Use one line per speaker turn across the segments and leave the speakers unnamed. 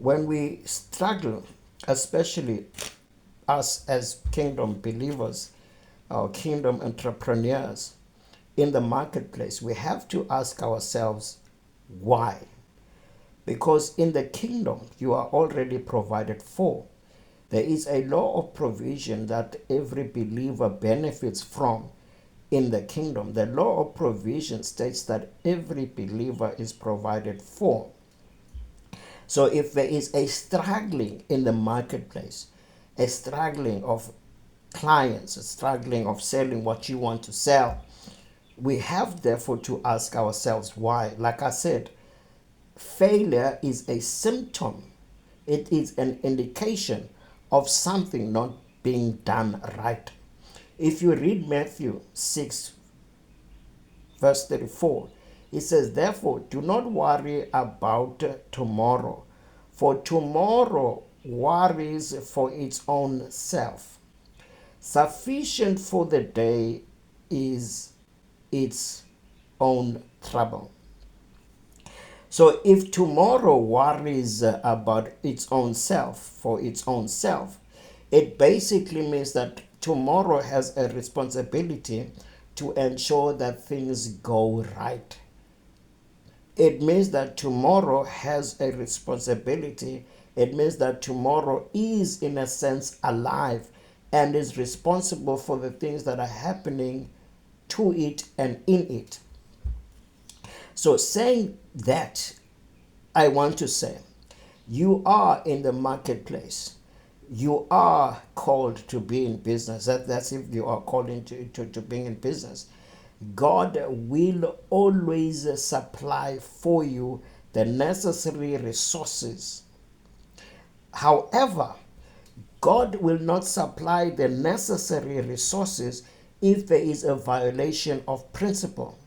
when we struggle, especially us as kingdom believers or kingdom entrepreneurs in the marketplace, we have to ask ourselves why. Because in the kingdom, you are already provided for. There is a law of provision that every believer benefits from in the kingdom. The law of provision states that every believer is provided for. So if there is a struggling in the marketplace, a struggling of clients, a struggling of selling what you want to sell, we have therefore to ask ourselves why. Like I said, failure is a symptom. It is an indication of something not being done right. If you read Matthew 6, verse 34, it says, therefore, do not worry about tomorrow, for tomorrow worries for its own self. Sufficient for the day is its own trouble. So if tomorrow worries about its own self, for its own self, it basically means that tomorrow has a responsibility to ensure that things go right. It means that tomorrow has a responsibility. It means that tomorrow is, in a sense, alive and is responsible for the things that are happening to it and in it. So saying that, I want to say, you are in the marketplace. You are called to be in business. That's if you are called to being in business. God will always supply for you the necessary resources. However, God will not supply the necessary resources if there is a violation of principle,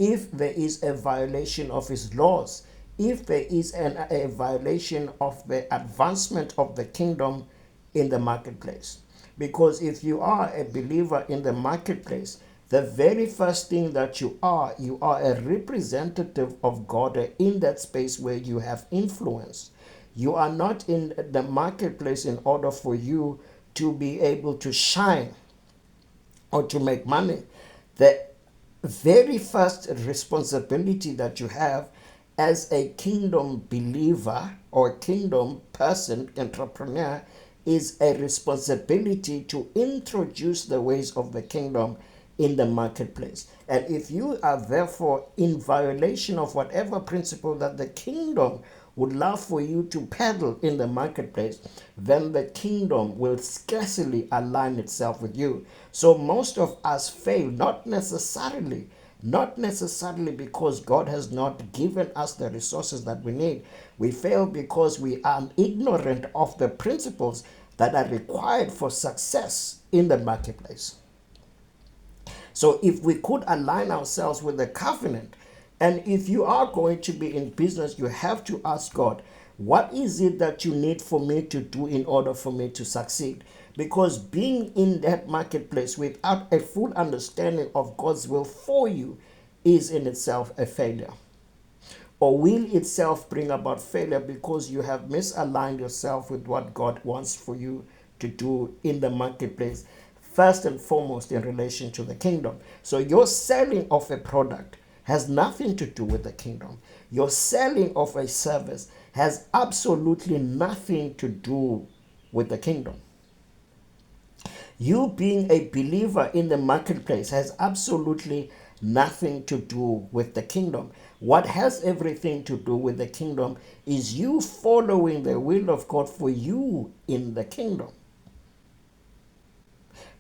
if there is a violation of his laws, if there is a violation of the advancement of the kingdom in the marketplace. Because if you are a believer in the marketplace, the very first thing that you are a representative of God in that space where you have influence. You are not in the marketplace in order for you to be able to shine or to make money. The very first responsibility that you have as a kingdom believer or kingdom person, entrepreneur, is a responsibility to introduce the ways of the kingdom in the marketplace. And if you are therefore in violation of whatever principle that the kingdom would love for you to peddle in the marketplace, then the kingdom will scarcely align itself with you. So most of us fail, not necessarily because God has not given us the resources that we need. We fail because we are ignorant of the principles that are required for success in the marketplace. So if we could align ourselves with the covenant, and if you are going to be in business, you have to ask God, what is it that you need for me to do in order for me to succeed? Because being in that marketplace without a full understanding of God's will for you is in itself a failure, or will itself bring about failure because you have misaligned yourself with what God wants for you to do in the marketplace, first and foremost in relation to the kingdom. So your selling of a product has nothing to do with the kingdom. Your selling of a service has absolutely nothing to do with the kingdom. You being a believer in the marketplace has absolutely nothing to do with the kingdom. What has everything to do with the kingdom is you following the will of God for you in the kingdom.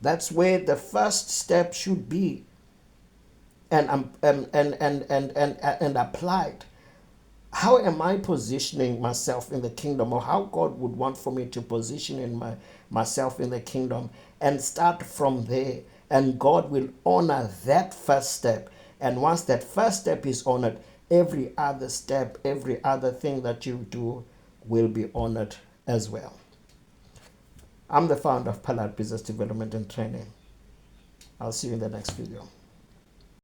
That's where the first step should be and applied. How am I positioning myself in the kingdom, or how God would want for me to position myself in the kingdom, and start from there. And God will honor that first step. And once that first step is honored, every other step, every other thing that you do will be honored as well. I'm the founder of Pallard Business Development and Training. I'll see you in the next video.